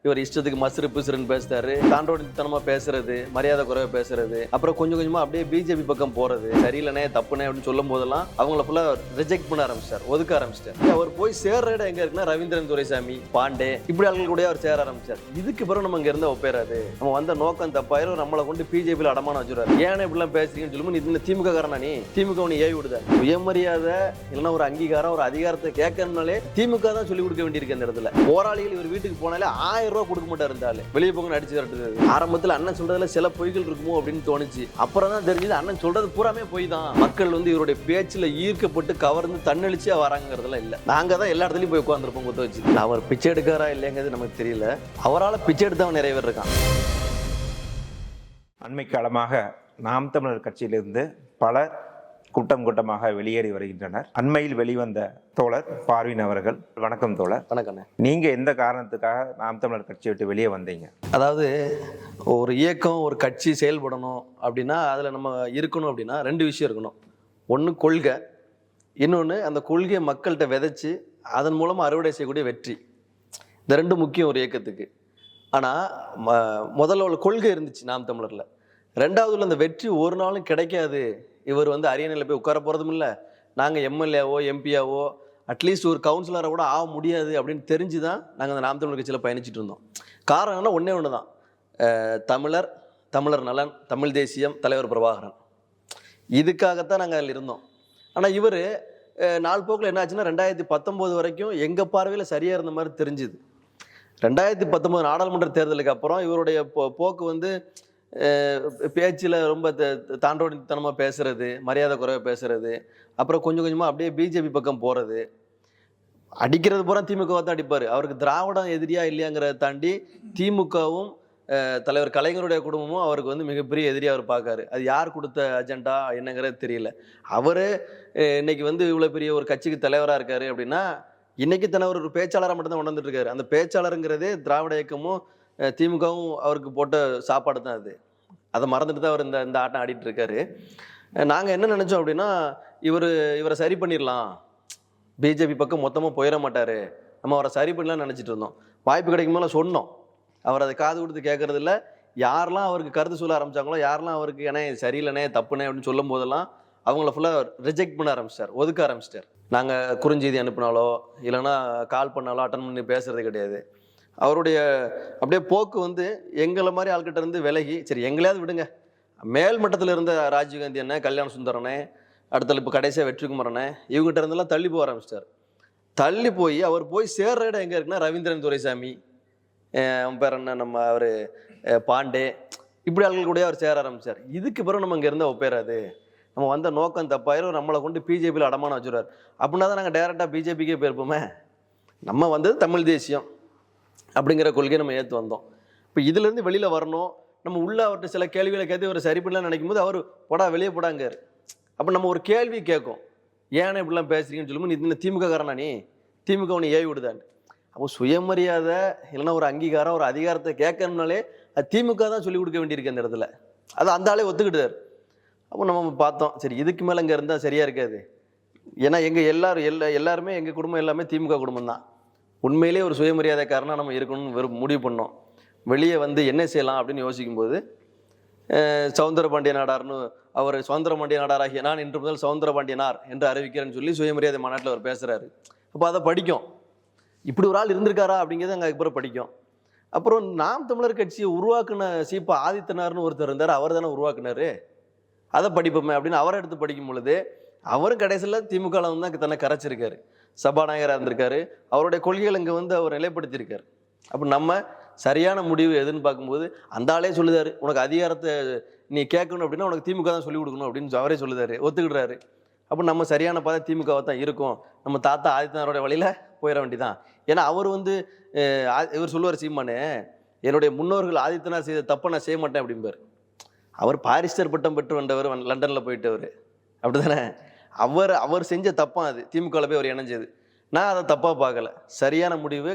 இவர் இஷ்டத்துக்கு மசுறு பிசுறுன்னு பேசுறாரு, தாண்டோடித்தனமா பேசுறது, மரியாதை குறைவா பேசுறது, அப்புறம் கொஞ்சம் கொஞ்சமா அப்படியே பிஜேபி பக்கம் போறது, சரியில்லைனே தப்புனே அப்படின்னு சொல்லும் போதெல்லாம் அவங்கள ஃபுல்லா ரிஜெக்ட் பண்ண ஆரம்பிச்சார், ஒதுக்க ஆரம்பிச்சிட்டார். அவர் போய் சேர்ற இடம் எங்க இருக்குன்னா ரவீந்திரன் துரைசாமி, பாண்டே இப்படி ஆட்கள் கூட அவர் சேர ஆரம்பிச்சார். இதுக்கு பிறகு நம்ம இங்க இருந்தா ஒப்பேறாது, நம்ம வந்த நோக்கம் தப்பாயிரும், நம்மளை கொண்டு பிஜேபியில் அடமான வச்சுறாரு. ஏன் இப்படிலாம் பேசுறீங்கன்னு சொல்லும்போது இந்த திமுக காரனா நீ திமுக ஏவி விடுத சுயமரியாதை இல்லைன்னா ஒரு அங்கீகாரம் ஒரு அதிகாரத்தை கேட்கறதுனாலே திமுக தான் சொல்லிக் கொடுக்க வேண்டியிருக்கு. அந்த இடத்துல போராளிகள் இவர் வீட்டுக்கு போனாலே 1000 ரூபாய் கொடுக்க மாட்டார் இருந்தாலும் வெளியே போங்க அடிச்சு தரட்டுது. ஆரம்பத்தில் அண்ணன் சொல்றதுல சில பொய்கள் இருக்குமோ அப்படின்னு தோணுச்சு. அப்புறம் தான் தெரிஞ்சது அண்ணன் சொல்றது பூராமே பொய் தான். மக்கள் இவருடைய பேச்சுல ஈர்க்கப்பட்டு கவர்ந்து தன்னெழுச்சியா வராங்கிறதுலாம் இல்ல. நாங்க தான் எல்லா இடத்துலயும் போய் உட்காந்துருப்போம் குத்த வச்சு. அவர் பிச்சை எடுக்காரா இல்லைங்கிறது நமக்கு தெரியல. அவரால் பிச்சை எடுத்தவன் நிறைய பேர் இருக்கான். அண்மை காலமாக நாம் தமிழர் கட்சியிலிருந்து பலர் கூட்டம் கூட்டமாக வெளியேறி வருகின்றனர். அண்மையில் வெளிவந்த தோழர் பார்வின் அவர்கள். வணக்கம் தோழர். வணக்கம். நீங்க எந்த காரணத்துக்காக நாம் தமிழர் கட்சியை விட்டு வெளியே வந்தீங்க? அதாவது ஒரு இயக்கம் ஒரு கட்சி செயல்படணும் அப்படின்னா அதுல நம்ம இருக்கணும் அப்படின்னா 2 விஷயம் இருக்கணும். ஒன்று கொள்கை, இன்னொன்று அந்த கொள்கையை மக்கள்கிட்ட விதைச்சு அதன் மூலமா அறுவடை செய்யக்கூடிய வெற்றி. இந்த 2 முக்கியம் ஒரு இயக்கத்துக்கு. ஆனால் முதல்ல உள்ள கொள்கை இருந்துச்சு நாம் தமிழர்ல. 2வதுல அந்த வெற்றி ஒரு நாளும் கிடைக்காது. இவர் அரியணையில் போய் உட்கார போகிறதும் இல்லை, நாங்கள் எம்எல்ஏவோ எம்பியாவோ அட்லீஸ்ட் ஒரு கவுன்சிலரை கூட ஆக முடியாது அப்படின்னு தெரிஞ்சு தான் நாங்கள் அந்த நாம் தமிழர் கட்சியில் பயணிச்சுட்டு இருந்தோம். காரணம்னா ஒன்றே ஒன்று தான், தமிழர் நலன், தமிழ் தேசியம், தலைவர் பிரபாகரன். இதுக்காகத்தான் நாங்கள் அதில் இருந்தோம். ஆனால் இவர் நாள் போக்கில் என்ன ஆச்சுன்னா 2019 வரைக்கும் எங்கள் பார்வையில் சரியாக இருந்த மாதிரி தெரிஞ்சுது. 2019 நாடாளுமன்ற தேர்தலுக்கு அப்புறம் இவருடைய போக்கு பேச்சில் ரொம்ப தாண்டோடித்தனமாக பேசுறது, மரியாதை குறைவாக பேசுறது, அப்புறம் கொஞ்சம் கொஞ்சமாக அப்படியே பிஜேபி பக்கம் போகிறது, அடிக்கிறது பூரா திமுகவை தான் அடிப்பார். அவருக்கு திராவிடம் எதிரியா இல்லையாங்கிறத தாண்டி திமுகவும் தலைவர் கலைஞருடைய குடும்பமும் அவருக்கு மிகப்பெரிய எதிரியாக அவர் பார்க்காரு. அது யார் கொடுத்த அஜெண்டா என்னங்கிறது தெரியல. அவர் இன்னைக்கு இவ்வளோ பெரிய ஒரு கட்சிக்கு தலைவராக இருக்காரு அப்படின்னா இன்னைக்கு தலைவர் ஒரு பேச்சாளராக மட்டும்தான் உணர்ந்துட்டு இருக்காரு. அந்த பேச்சாளருங்கிறதே திராவிட இயக்கமும் திமுகவும் அவருக்கு போட்ட சாப்பாடு தான் அது. அதை மறந்துட்டு தான் அவர் இந்த ஆட்டம் ஆடிட்டு இருக்காரு. நாங்கள் என்ன நினச்சோம் அப்படின்னா இவரை சரி பண்ணிடலாம், பிஜேபி பக்கம் மொத்தமாக போயிட மாட்டார், நம்ம அவரை சரி பண்ணலாம்னு நினச்சிட்டு இருந்தோம். வாய்ப்பு கிடைக்கும் போல சொன்னோம். அவர் அதை காது கொடுத்து கேட்கறது இல்லை. யாரெல்லாம் அவருக்கு கருத்து சொல்ல ஆரம்பிச்சாங்களோ, யாரெல்லாம் அவருக்கு ஏன்னா சரியில்லைனே தப்புனே அப்படின்னு சொல்லும் போதெல்லாம் அவங்கள ஃபுல்லாக ரிஜெக்ட் பண்ண ஆரம்பிச்சிட்டார், ஒதுக்க ஆரம்பிச்சிட்டார். நாங்கள் குறுஞ்செய்தி அனுப்பினாலோ இல்லைன்னா கால் பண்ணாலோ அட்டன் பண்ணி பேசுறது கிடையாது. அவருடைய அப்படியே போக்கு எங்களை மாதிரி ஆள்கிட்ட இருந்து விலகி, சரி எங்களையாவது விடுங்க, மேல் மட்டத்தில் இருந்த ராஜீவ்காந்தி அண்ணன், கல்யாண சுந்தரனே, அடுத்த இப்போ கடைசியாக வெற்றிக்குமரனே, இவங்ககிட்ட இருந்தெல்லாம் தள்ளி போக ஆரம்பிச்சிட்டார். தள்ளி போய் அவர் போய் சேர்ற இடம் எங்கே இருக்குன்னா ரவீந்திரன் துரைசாமி, அவன் பேர் என்ன, நம்ம அவர் பாண்டே இப்படி ஆட்கள் கூட அவர் சேர ஆரம்பிச்சார். இதுக்கு பிறகு நம்ம இங்கே இருந்தால் ஒப்பேறாது, நம்ம வந்த நோக்கம் தப்பாயிரும், நம்மளை கொண்டு பிஜேபியில் அடமான வச்சுருவார். அப்படின்னா தான் நாங்கள் டைரெக்டாக பிஜேபிக்கே போயிருப்போமே. நம்ம வந்தது தமிழ் தேசியம் அப்படிங்கிற கொள்கையை நம்ம ஏற்று வந்தோம். இப்போ இதுலேருந்து வெளியில் வரணும், நம்ம உள்ள அவர்கிட்ட சில கேள்விகளை கேட்டு ஒரு சரி பண்ணலாம்னு நினைக்கும் போது அவர் போடா வெளியே போடாங்கார். அப்போ நம்ம ஒரு கேள்வி கேட்கும், ஏன்னா இப்படிலாம் பேசுறீங்கன்னு சொல்லும்போது இந்த திமுக காரனா நீ திமுக ஏவி விடுதான்னு. அப்போ சுயமரியாதை இல்லைன்னா ஒரு அங்கீகாரம் ஒரு அதிகாரத்தை கேட்கணும்னாலே அது திமுக தான் சொல்லிக் கொடுக்க வேண்டியிருக்கு அந்த இடத்துல. அது அந்த ஆளே ஒத்துக்கிட்டார். அப்போ நம்ம பார்த்தோம், சரி இதுக்கு மேலே இங்கே இருந்தால் சரியாக இருக்காது. ஏன்னா எங்கள் எல்லாருமே எங்கள் குடும்பம் எல்லாமே திமுக குடும்பம் தான். உண்மையிலே ஒரு சுயமரியாதைக்காரனாக நம்ம இருக்கணும்னு முடிவு பண்ணோம். வெளியே என்ன செய்யலாம் அப்படின்னு யோசிக்கும்போது சவுந்தரபாண்டிய நாடார்னு அவர் சவுந்தரபாண்டிய நாடாராகிய நான் இன்று முதல் சவுந்தரபாண்டியனார் என்று அறிவிக்கிறேன்னு சொல்லி சுயமரியாதை மாநாட்டில் அவர் பேசுகிறாரு. அப்போ அதை படிக்கும், இப்படி ஒரு ஆள் இருந்திருக்காரா அப்படிங்கிறது அங்கே அப்புறம் படிக்கும். அப்புறம் நாம் தமிழர் கட்சியை உருவாக்குன சீப்பா ஆதித்தனார்னு ஒருத்தர் இருந்தார், அவர் தானே உருவாக்குனாரு, அதை படிப்போமே அப்படின்னு அவரை எடுத்து படிக்கும் பொழுது அவரும் கடைசியில் திமுகவில் தான் தன்னை கரைச்சிருக்காரு, சபாநாயகராக இருந்திருக்காரு, அவருடைய கொள்கைகள் இங்கே அவர் நிலைப்படுத்தியிருக்காரு. அப்போ நம்ம சரியான முடிவு எதுன்னு பார்க்கும்போது அந்த ஆளே சொல்லுதாரு, உனக்கு அதிகாரத்தை நீ கேட்கணும் அப்படின்னா உனக்கு திமுக தான் சொல்லிக் கொடுக்கணும் அப்படின்னு அவரே சொல்லுதாரு, ஒத்துக்கிடுறாரு. அப்போ நம்ம சரியான பாதை திமுகவை தான் இருக்கும், நம்ம தாத்தா ஆதித்தனாரோட வழியில் போயிட வேண்டிதான். ஏன்னா அவர் இவர் சொல்லுவார், சீமானு என்னுடைய முன்னோர்கள் ஆதித்தனார் செய்த தப்பை நான் செய்ய மாட்டேன் அப்படிம்பார். அவர் பாரிஸ்டர் பட்டம் பெற்று வந்தவர், லண்டனில் போயிட்டவர், அப்படி தானே. அவர் செஞ்ச தப்பாக அது திமுகவில் போய் அவர் இணைஞ்சது. நான் அதை தப்பாக பார்க்கல, சரியான முடிவு,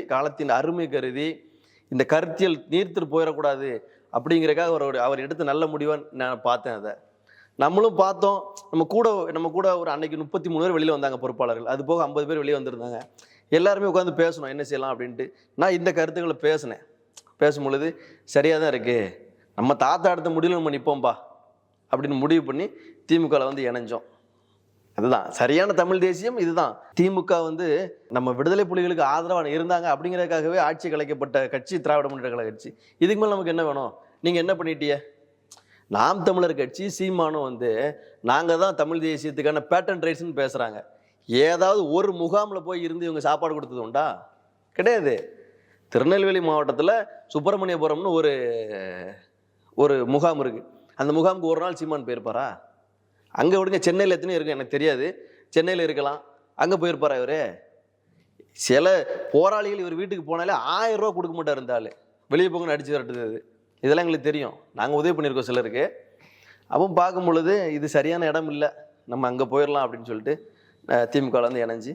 காலத்தின் அருமை கருதி இந்த கருத்தியல் நீர்த்து போயிடக்கூடாது அப்படிங்கிறக்காக அவர் எடுத்த நல்ல முடிவாக நான் பார்த்தேன். அதை நம்மளும் பார்த்தோம். நம்ம கூட ஒரு அன்னைக்கு 33 பேர் வெளியில் வந்தாங்க பொறுப்பாளர்கள், அது போக 50 பேர் வெளியே வந்திருந்தாங்க. எல்லாருமே உட்காந்து பேசணும் என்ன செய்யலாம் அப்படின்ட்டு. நான் இந்த கருத்துக்களை பேசும் பொழுது சரியாக தான் இருக்குது, நம்ம தாத்தா எடுத்த முடியல நம்ம நிற்போம்பா அப்படின்னு முடிவு பண்ணி திமுகவில் வந்து இணைஞ்சோம். அதுதான் சரியான தமிழ் தேசியம். இதுதான் திமுக வந்து நம்ம விடுதலை புலிகளுக்கு ஆதரவாக இருந்தாங்க அப்படிங்கிறதுக்காகவே ஆட்சி கலைக்கப்பட்ட கட்சி திராவிட முன்னேற்ற கழக கட்சி. இதுக்கு மேலே நமக்கு என்ன வேணும்? நீங்கள் என்ன பண்ணிட்டீங்க? நாம் தமிழர் கட்சி சீமானும் வந்து நாங்கள் தான் தமிழ் தேசியத்துக்கான பேட்டன் ரைட்ஸ்ன்னு பேசுகிறாங்க. ஏதாவது ஒரு முகாமில் போய் இருந்து இவங்க சாப்பாடு கொடுத்தது உண்டா? கிடையாது. திருநெல்வேலி மாவட்டத்தில் சுப்பிரமணியபுரம்னு ஒரு முகாம் இருக்குது. அந்த முகாமுக்கு ஒரு நாள் சீமான் போயிருப்பாரா? அங்கே விடுங்க, சென்னையில் எத்தனையும் இருக்குது எனக்கு தெரியாது, சென்னையில் இருக்கலாம், அங்கே போயிருப்பாரா இவர்? சில போராளிகள் இவர் வீட்டுக்கு போனாலே 1000 ரூபா கொடுக்க மாட்டார் இருந்தாலும், வெளியே போங்கன்னு அடிச்சு விரட்டுது. இதெல்லாம் எங்களுக்கு தெரியும், நாங்கள் உதவி பண்ணியிருக்கோம் சிலருக்கு. அப்போ பார்க்கும் பொழுது இது சரியான இடம் இல்லை, நம்ம அங்கே போயிடலாம் அப்படின்னு சொல்லிட்டு திமுகவில் வந்து இணைஞ்சி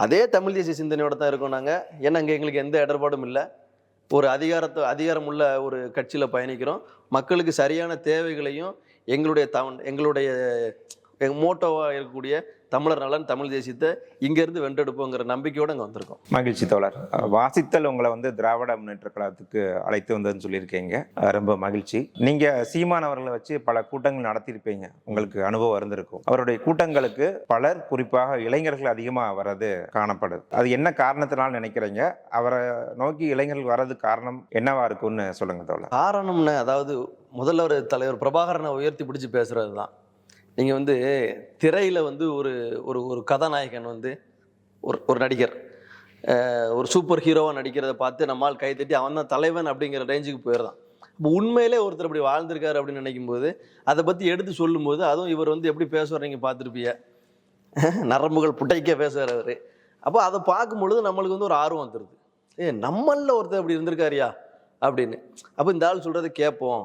அதே தமிழ் தேசிய சிந்தனையோட தான் இருக்கோம் நாங்கள். ஏன்னா அங்கே எங்களுக்கு எந்த இடர்பாடும் இல்லை. ஒரு அதிகாரமுள்ள ஒரு கட்சியில் பயணிக்கிறோம். மக்களுக்கு சரியான தேவைகளையும் எங்களுடைய மோட்டோவாக இருக்கக்கூடிய தமிழர் நலன், தமிழ் தேசியத்தை இங்கேருந்து வென்றெடுப்போங்கிற நம்பிக்கையோடு அங்கே வந்திருக்கோம். மகிழ்ச்சி தோழர். வாசித்தல் உங்களை வந்து திராவிட முன்னேற்ற கழகத்துக்கு அழைத்து வந்ததுன்னு சொல்லியிருக்கீங்க, ரொம்ப மகிழ்ச்சி. நீங்கள் சீமான் அவர்களை வச்சு பல கூட்டங்கள் நடத்தியிருப்பீங்க, உங்களுக்கு அனுபவம் இருந்திருக்கும். அவருடைய கூட்டங்களுக்கு பலர், குறிப்பாக இளைஞர்கள் அதிகமாக வர்றது காணப்படுது. அது என்ன காரணத்தினால நினைக்கிறீங்க? அவரை நோக்கி இளைஞர்கள் வர்றது காரணம் என்னவா இருக்குன்னு சொல்லுங்க தோழர். காரணம்னு அதாவது முதல்ல ஒரு தலைவர் பிரபாகரனை உயர்த்தி பிடிச்சி பேசுறது தான். நீங்கள் வந்து திரையில் வந்து ஒரு கதாநாயகன் வந்து ஒரு நடிகர் ஒரு சூப்பர் ஹீரோவாக நடிக்கிறத பார்த்து நம்மால் கைத்தட்டி அவன் தான் தலைவன் அப்படிங்கிற ரேஞ்சுக்கு போயிடுறான். இப்போ உண்மையிலே ஒருத்தர் அப்படி வாழ்ந்திருக்காரு அப்படின்னு நினைக்கும்போது, அதை பற்றி எடுத்து சொல்லும்போது, அதுவும் இவர் வந்து எப்படி பேசுவார் நீங்கள் பார்த்துருப்பீங்க, நரம்புகள் புட்டைக்க பேசுவார் அவர். அப்போ அதை பார்க்கும்பொழுது நம்மளுக்கு வந்து ஒரு ஆர்வம் வந்துடுது, நம்மளில் ஒருத்தர் அப்படி இருந்திருக்காரியா அப்படின்னு. அப்போ இந்த ஆள் சொல்கிறத கேட்போம்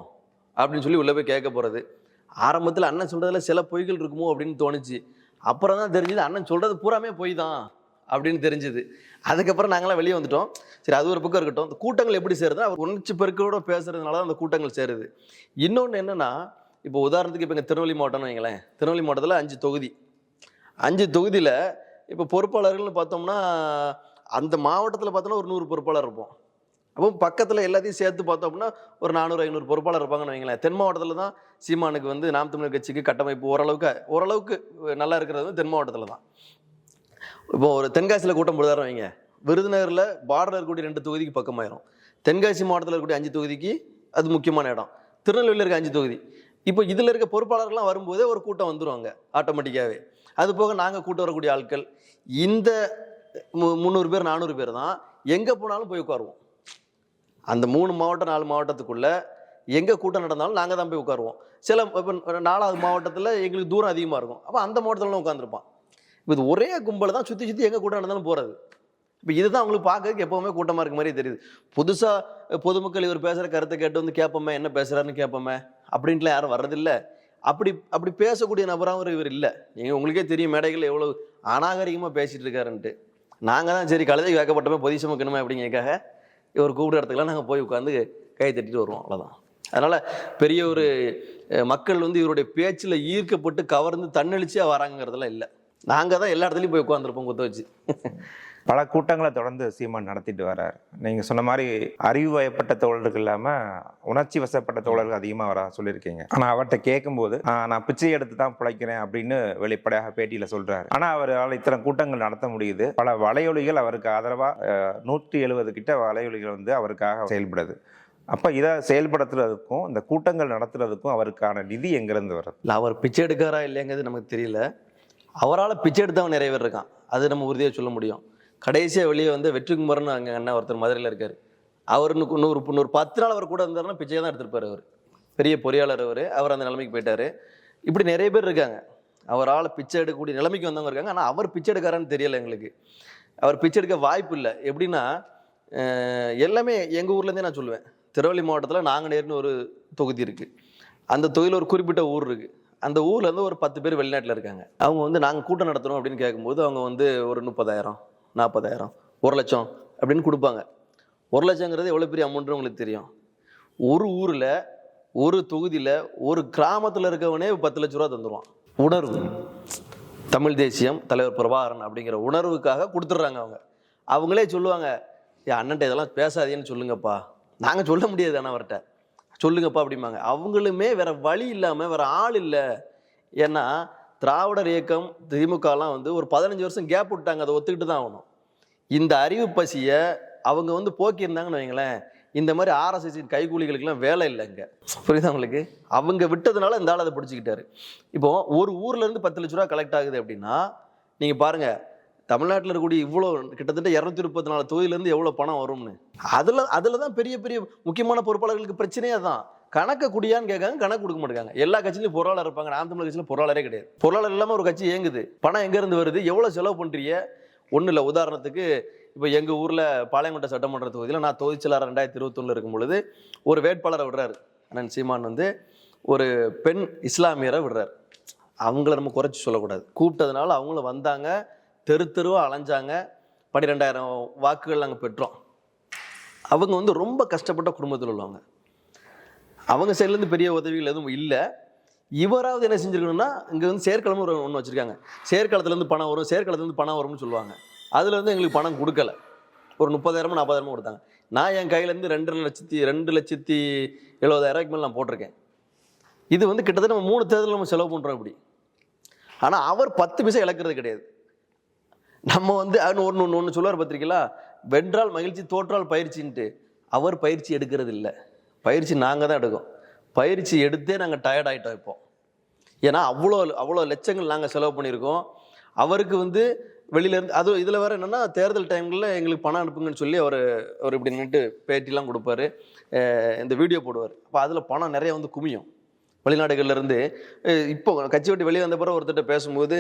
அப்படின்னு சொல்லி உள்ளே போய் கேட்க போகிறது. ஆரம்பத்தில் அண்ணன் சொல்கிறதுல சில பொய்கள் இருக்குமோ அப்படின்னு தோணுச்சு. அப்புறம் தான் தெரிஞ்சுது அண்ணன் சொல்கிறது பூராமே பொய் தான் அப்படின்னு தெரிஞ்சுது. அதுக்கப்புறம் நாங்களாம் வெளியே வந்துட்டோம். சரி, அது ஒரு பக்கம் இருக்கட்டும். அந்த கூட்டங்கள் எப்படி சேருது? அவர் உணர்ச்சி பெருக்கோட பேசுறதுனால தான் அந்த கூட்டங்கள் சேருது. இன்னொன்று என்னென்னா, இப்போ உதாரணத்துக்கு இப்போ எங்கள் திருநெல்வேலி மாவட்டம்னு வைங்களேன். திருநெல்வேலி மாவட்டத்தில் 5 தொகுதி. 5 தொகுதியில் இப்போ பொறுப்பாளர்கள்னு பார்த்தோம்னா அந்த மாவட்டத்தில் பார்த்தோம்னா ஒரு 100 பொறுப்பாளர் இருப்போம். அப்போ பக்கத்தில் எல்லாத்தையும் சேர்த்து பார்த்தோம் அப்படின்னா ஒரு 400-500 பொறுப்பாளர் இருப்பாங்கன்னு வைங்களேன். தென் மாவட்டத்தில் தான் சீமானுக்கு வந்து நாம் தமிழர் கட்சிக்கு கட்டமைப்பு ஓரளவுக்கு நல்லா இருக்கிறது வந்து தென் மாவட்டத்தில் தான். இப்போ ஒரு தென்காசியில் கூட்டம் போடுதாரம் வைங்க, விருதுநகரில் பார்டர் இருக்கக்கூடிய 2 தொகுதிக்கு பக்கமாயிரும். தென்காசி மாவட்டத்தில் இருக்கக்கூடிய 5 தொகுதிக்கு அது முக்கியமான இடம். திருநெல்வேலியில் இருக்க 5 தொகுதி. இப்போ இதில் இருக்க பொறுப்பாளர்கள்லாம் வரும்போதே ஒரு கூட்டம் வந்துடுவாங்க ஆட்டோமேட்டிக்காகவே. அது போக நாங்கள் கூட்டம் வரக்கூடிய ஆட்கள் இந்த 300 பேர் 400 பேர் தான் எங்கே போனாலும் போய் உட்காருவோம். அந்த 3 மாவட்டம் 4 மாவட்டத்துக்குள்ளே எங்கே கூட்டம் நடந்தாலும் நாங்கள் தான் போய் உட்காருவோம். சில இப்போ 4வது மாவட்டத்தில் எங்களுக்கு தூரம் அதிகமாக இருக்கும், அப்போ அந்த மாவட்டத்திலலாம் உட்காந்துருப்பான். இப்போ இது ஒரே கும்பல் தான் சுற்றி எங்கே கூட்டம் நடந்தாலும் போகிறது. இப்போ இதுதான் அவங்களுக்கு பார்க்கறதுக்கு எப்போவுமே கூட்டமாக இருக்க மாதிரி தெரியுது. புதுசாக பொதுமக்கள் இவர் பேசுகிற கருத்தை கேட்டு வந்து கேட்போமே, என்ன பேசுகிறாருன்னு கேட்போமே அப்படின்ட்டுலாம் யாரும் வர்றதில்லை. அப்படி பேசக்கூடிய நபராகவும் இவர் இல்லை. உங்களுக்கே தெரியும் மேடைகள் எவ்வளோ அநாகரிகமாக பேசிகிட்டு இருக்காருன்ட்டு. நாங்கள் தான் சரி கழுதை வைக்கப்பட்டோமே பொதி சுமக்கணுமே அப்படிங்கிறதுக்காக இவர் கூப்பிட இடத்துக்குலாம் நாங்கள் போய் உட்காந்து கை தட்டிட்டு வருவோம், அவ்வளோதான். அதனால் பெரிய ஒரு மக்கள் வந்து இவருடைய பேச்சில் ஈர்க்கப்பட்டு கவர்ந்து தன்னெழுச்சியாக வராங்கிறதுலாம் இல்லை. நாங்கள் தான் எல்லா இடத்துலையும் போய் உட்காந்துருப்போம் குத்த வச்சு. பல கூட்டங்களை தொடர்ந்து சீமான் நடத்திட்டு வர்றார். நீங்கள் சொன்ன மாதிரி அறிவு வயப்பட்ட தோழர்கள் இல்லாமல் உணர்ச்சி வசப்பட்ட தோழர்கள் அதிகமாக வர சொல்லியிருக்கீங்க. ஆனால் அவர்கிட்ட கேட்கும்போது நான் பிச்சை எடுத்து தான் பிழைக்கிறேன் அப்படின்னு வெளிப்படையாக பேட்டியில் சொல்கிறார். ஆனால் அவரால் இத்தனை கூட்டங்கள் நடத்த முடியுது. பல வலையொலிகள் அவருக்கு ஆதரவாக 170 கிட்ட வலையொலிகள் வந்து அவருக்காக செயல்படுது. அப்போ இதை செயல்படுத்துறதுக்கும் இந்த கூட்டங்கள் நடத்துறதுக்கும் அவருக்கான நிதி எங்கேருந்து வருது? இல்லை, அவர் பிச்சை எடுக்காரா இல்லைங்கிறது நமக்கு தெரியல. அவரால் பிச்சை எடுத்தவன் நிறைய பேர் இருக்கான், அது நம்ம உறுதியாக சொல்ல முடியும். கடைசியாக வெளியே வந்து வெற்றிக்குமரன் அங்கே அண்ணன் ஒருத்தர் மதுரையில் இருக்கார். அவர் இன்னொரு 10 நாள் அவர் கூட இருந்தாருன்னா பிச்சையை தான் எடுத்துருப்பார். அவர் பெரிய பொறியாளர், அவர் அந்த நிலைமைக்கு போயிட்டார். இப்படி நிறைய பேர் இருக்காங்க, அவரால் பிச்சை எடுக்கக்கூடிய நிலைமைக்கு வந்தவங்க இருக்காங்க. ஆனால் அவர் பிச்சை எடுக்காரான்னு தெரியலை எங்களுக்கு. அவர் பிச்சை எடுக்க வாய்ப்பு இல்லை. எப்படின்னா எல்லாமே எங்கள் ஊர்லேருந்தே நான் சொல்லுவேன். திருநெல்வேலி மாவட்டத்தில் நாங்குநேர்னு ஒரு தொகுதி இருக்குது. அந்த தொகுதியில் ஒரு குறிப்பிட்ட ஊர் இருக்குது. அந்த ஊரில் இருந்து ஒரு 10 பேர் வெளிநாட்டில் இருக்காங்க. அவங்க வந்து நாங்கள் கூட்டம் நடத்துகிறோம் அப்படின்னு கேட்கும்போது அவங்க வந்து ஒரு 30,000, 40,000, 1 லட்சம் அப்படின்னு கொடுப்பாங்க. 1 லட்சங்கிறது எவ்வளோ பெரிய அமௌண்ட்னு உங்களுக்கு தெரியும். ஒரு ஊரில், ஒரு தொகுதியில், ஒரு கிராமத்தில் இருக்கவனே 10 லட்ச ரூபா தந்துடுவான். உணர்வு, தமிழ் தேசியம், தலைவர் பிரபாகரன் அப்படிங்கிற உணர்வுக்காக கொடுத்துட்றாங்க அவங்க. அவங்களே சொல்லுவாங்க, என் அண்ணன்ட்ட இதெல்லாம் பேசாதேன்னு சொல்லுங்கப்பா. நாங்கள் சொல்ல முடியாது ஆனால் அவர்கிட்ட சொல்லுங்கப்பா அப்படிம்பாங்க. அவங்களுமே வேற வழி இல்லாமல் வேற ஆள் இல்லை. ஏன்னா திராவிடர் இயக்கம் திமுகலாம் வந்து ஒரு 15 வருஷம் கேப் விட்டாங்க, அதை ஒத்துக்கிட்டு தான் ஆகணும். இந்த அறிவு பசியை அவங்க வந்து போக்கியிருந்தாங்கன்னு வைங்களேன், இந்த மாதிரி ஆர்எஸ்எஸ் கைகூலிகளுக்கெல்லாம் வேலை இல்லைங்க. புரியுதா உங்களுக்கு? அவங்க விட்டதுனால இந்த ஆள் அதை பிடிச்சிக்கிட்டாரு. இப்போ ஒரு ஊர்ல இருந்து 10 லட்ச ரூபா கலெக்ட் ஆகுது அப்படின்னா நீங்க பாருங்க, தமிழ்நாட்டில் இருக்கக்கூடிய இவ்வளோ கிட்டத்தட்ட 234 தொகுதியிலேருந்து எவ்வளோ பணம் வரும்னு. அதில் தான் பெரிய பெரிய முக்கியமான பொறுப்பாளர்களுக்கு பிரச்சனையே தான். கணக்கு குடியான்னு கேட்காங்க, கணக்கு கொடுக்க மாட்டாங்க. எல்லா கட்சியிலும் பொருளாளர் இருப்பாங்க, நாம் தமிழர் கட்சியில் பொருளாளரே கிடையாது. பொருளாளர் இல்லாமல் ஒரு கட்சி இயங்குது. பணம் எங்கேருந்து வருது, எவ்வளோ செலவு பண்ணுறீங்க? ஒன்றும் இல்லை. உதாரணத்துக்கு இப்போ எங்கள் ஊரில் பாளையங்கோட்டை சட்டமன்ற தொகுதியில் நான் தொகுதிச்செயலாளர் 2021 இருக்கும் பொழுது ஒரு வேட்பாளரை விடுறாரு அண்ணன் சீமான். வந்து ஒரு பெண் இஸ்லாமியரை விடுறாரு. அவங்கள நம்ம குறைச்சி சொல்லக்கூடாது. கூப்பிட்டதுனால அவங்களும் வந்தாங்க, தெரு தெருவாக அலைஞ்சாங்க. 12,000 வாக்குகள் நாங்கள் பெற்றோம். அவங்க வந்து ரொம்ப கஷ்டப்பட்ட குடும்பத்தில் உள்ளவங்க. அவங்க சைட்லேருந்து பெரிய உதவிகள் எதுவும் இல்லை. இவராவது என்ன செஞ்சுருக்கணும்னா, இங்கே வந்து செயற்களம்னு ஒன்று வச்சுருக்காங்க. செயற்களத்துலேருந்து பணம் வரும், செயற்களத்துலேருந்து பணம் வரும்னு சொல்லுவாங்க. அதில் வந்து எங்களுக்கு பணம் கொடுக்கல. ஒரு 30,000 40,000 கொடுத்தாங்க. நான் என் கையிலேருந்து 2,70,000 மேலே நான் போட்டிருக்கேன். இது வந்து கிட்டத்தட்ட நம்ம 3 தேர்தல் நம்ம செலவு பண்ணுறோம் இப்படி. ஆனால் அவர் 10 பைசா இழக்கிறது கிடையாது. நம்ம வந்து ஒன்று சொல்லுவார் பத்திரிக்கையில், வென்றால் மகிழ்ச்சி தோற்றால் பயிற்சின்ட்டு. அவர் பயிற்சி எடுக்கிறது இல்லை. பயிற்சி நாங்கள் தான் எடுக்கோம். பயிற்சி எடுத்தே நாங்கள் டயர்ட் ஆகிட்டோம் இப்போ. ஏன்னா அவ்வளோ லட்சங்கள் நாங்கள் செலவு பண்ணியிருக்கோம். அவருக்கு வந்து வெளியிலேருந்து அது இதில் வேறு என்னென்னா, தேர்தல் டைமில் எங்களுக்கு பணம் அனுப்புங்கன்னு சொல்லி அவர் இப்படி நின்றுட்டு பேட்டிலாம் கொடுப்பாரு, இந்த வீடியோ போடுவார். அப்போ அதில் பணம் நிறைய வந்து குமியும் வெளிநாடுகள்லேருந்து. இப்போ கட்சி விட்டு வெளியே வந்த பிறகு ஒருத்தர்கிட்ட பேசும்போது,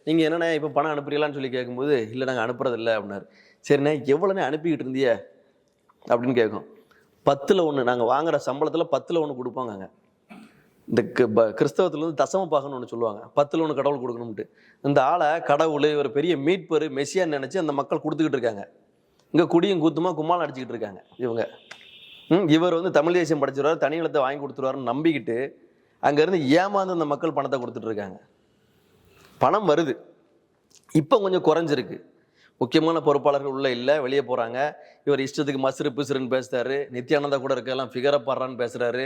நீங்கள் என்னண்ணே இப்போ பணம் அனுப்புறீங்களான்னு சொல்லி கேட்கும்போது, இல்லை நாங்கள் அனுப்புறதில்லை அப்படின்னாரு. சரிண்ணே, எவ்வளோண்ணே அனுப்பிக்கிட்டு இருந்திய அப்படின்னு கேட்கும். 10ல் 1 நாங்கள் வாங்குகிற சம்பளத்தில் 10ல் 1 கொடுப்பாங்க. இந்த கிறிஸ்தவத்தில் வந்து தசம பாகன்னு ஒன்று சொல்லுவாங்க, 10ல் 1 கடவுள் கொடுக்கணும்ட்டு. இந்த ஆளை கடவுள் ஒரு பெரிய மீட்பர் மெஸ்ஸியான்னு நினச்சி அந்த மக்கள் கொடுத்துக்கிட்டு இருக்காங்க. இங்கே குடியும் கூத்துமா கும்மாலம் அடிச்சுக்கிட்டு இருக்காங்க இவங்க. இவர் வந்து தமிழ் தேசியம் படிச்சிருவார், தனி நிலத்தை வாங்கி கொடுத்துருவாருன்னு நம்பிக்கிட்டு அங்கேருந்து ஏமாந்து அந்த மக்கள் பணத்தை கொடுத்துட்டு இருக்காங்க. பணம் வருது, இப்போ கொஞ்சம் குறைஞ்சிருக்கு. முக்கியமான பொறுப்பாளர்கள் உள்ள இல்லை, வெளியே போகிறாங்க. இவர் இஷ்டத்துக்கு மசுறு பிசுறுன்னு பேசுகிறாரு. நித்யானந்தா கூட இருக்கலாம் ஃபிகரப் பாடுறான்னு பேசுகிறாரு.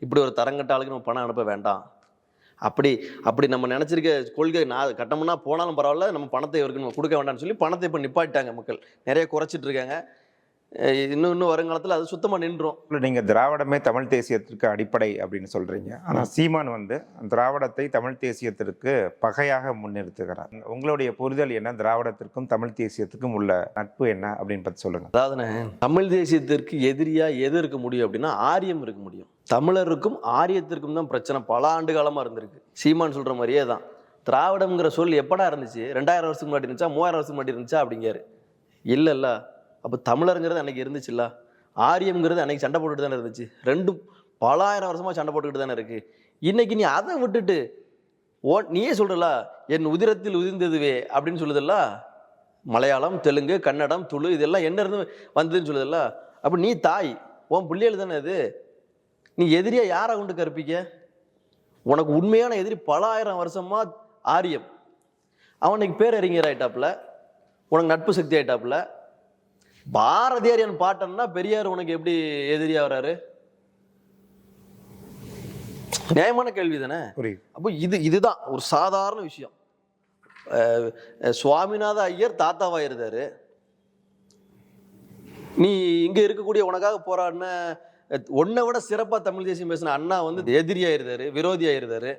இப்படி ஒரு தரங்கட்ட ஆளுக்கு நம்ம பணம் அனுப்ப வேண்டாம். அப்படி நம்ம நினச்சிருக்க கொள்கை, நான் கட்டமுன்னா போனாலும் பரவாயில்ல, நம்ம பணத்தை இவருக்கு நம்ம கொடுக்க வேண்டாம்னு சொல்லி பணத்தை இப்போ நிப்பாட்டாங்க. மக்கள் நிறைய குறைச்சிட்டு இருக்காங்க. இன்னும் வருங்காலத்தில் அது சுத்தமாக நின்றோம். நீங்கள் திராவிடமே தமிழ் தேசியத்திற்கு அடிப்படை அப்படின்னு சொல்கிறீங்க. ஆனால் சீமான் வந்து திராவிடத்தை தமிழ் தேசியத்திற்கு பகையாக முன்னிறுத்துகிறார். உங்களுடைய புரிதல் என்ன? திராவிடத்திற்கும் தமிழ் தேசியத்துக்கும் உள்ள நட்பு என்ன அப்படின்னு பற்றி சொல்லுங்கள். அதாவது தமிழ் தேசியத்திற்கு எதிரியாக எது இருக்க முடியும் அப்படின்னா ஆரியம் இருக்க முடியும். தமிழருக்கும் ஆரியத்திற்கும் தான் பிரச்சனை பல ஆண்டு காலமாக இருந்திருக்கு. சீமான் சொல்கிற மாதிரியே தான். திராவிடம்ங்கிற சொல் எப்படா இருந்துச்சு? 2000 வருஷத்துக்கு முன்னாடி இருந்துச்சா, 3000 வருஷத்துக்கு முன்னாடி இருந்துச்சா அப்படிங்காரு. இல்லை, அப்போ தமிழருங்கிறது அன்றைக்கி இருந்துச்சுல்ல, ஆரியம்ங்கிறது அன்றைக்கி சண்டை போட்டுட்டு தானே இருந்துச்சு. ரெண்டும் பல ஆயிரம் வருஷமாக சண்டை போட்டுக்கிட்டு தானே இருக்குது. இன்றைக்கி நீ அதை விட்டுட்டு நீயே சொல்கிறல, என் உதிரத்தில் உதிர்ந்ததுவே அப்படின்னு சொல்லுதல்ல. மலையாளம், தெலுங்கு, கன்னடம், துளு இதெல்லாம் என்ன இருந்து வந்ததுன்னு சொல்லுதல்ல. அப்போ நீ தாய், உன் பிள்ளைகள் தானே அது. நீ எதிரியாக யாரை கொண்டு கற்பிக்க? உனக்கு உண்மையான எதிரி பல ஆயிரம் வருஷமாக ஆரியம். அவனுக்கு பேரறிஞர் ஆயிட்டாப்புல, உனக்கு நட்பு சக்தி ஆயிட்டாப்புல. பாரதியாரியன் பாட்டன்னா பெரியார் உனக்கு எப்படி எதிரியா வர்றாரு? நியாயமான கேள்வி தானே. அப்போ இதுதான் ஒரு சாதாரண விஷயம். சுவாமிநாத ஐயர் தாத்தாவா இருந்தாரு. நீ இங்க இருக்கக்கூடிய உனக்காக போராடின உன்னை விட சிறப்பா தமிழ் தேசியம் பேசின அண்ணா வந்து எதிரியா இருந்தாரு, விரோதியா இருந்தாரு.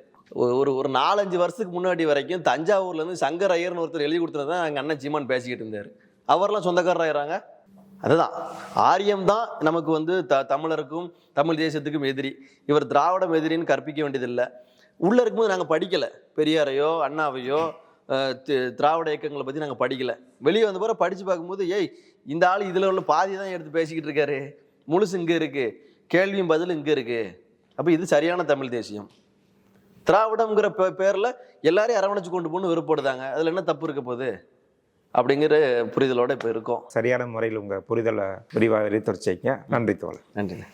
ஒரு 4-5 வருஷத்துக்கு முன்னாடி வரைக்கும் தஞ்சாவூர்ல இருந்து சங்கர் ஐயர்னு ஒருத்தர் எழுதி கொடுத்ததான் எங்க அண்ணன் சீமான் பேசிக்கிட்டு இருந்தாரு. அவர்லாம் சொந்தக்காரர் ஆயிடுறாங்க. அதுதான் ஆரியம் தான் நமக்கு வந்து தமிழருக்கும் தமிழ் தேசியத்துக்கும் எதிரி. இவர் திராவிடம் எதிரின்னு கற்பிக்க வேண்டியதில்லை. உள்ளே இருக்கும்போது நாங்கள் படிக்கலை, பெரியாரையோ அண்ணாவையோ திராவிட இயக்கங்களை பற்றி நாங்கள் படிக்கலை. வெளியே வந்த பிறகு படித்து பார்க்கும்போது, இந்த ஆள் இதில் உள்ள பாதி தான் எடுத்து பேசிக்கிட்டு இருக்காரு, முழுசு இங்கே இருக்குது, கேள்வியும் பதில் இங்கே இருக்குது. அப்போ இது சரியான தமிழ் தேசியம். திராவிடம்ங்கிற பேரில் எல்லாரையும் அரவணைச்சு கொண்டு போகணும்னு விருப்பப்படுதாங்க. அதில் என்ன தப்பு இருக்க போகுது அப்படிங்கிற புரிதலோடு இப்போ இருக்கோம். சரியான முறையில் உங்கள் புரிதலை விரிவாக விரித்துரைச்சிங்க. நன்றி தோழர். நன்றி.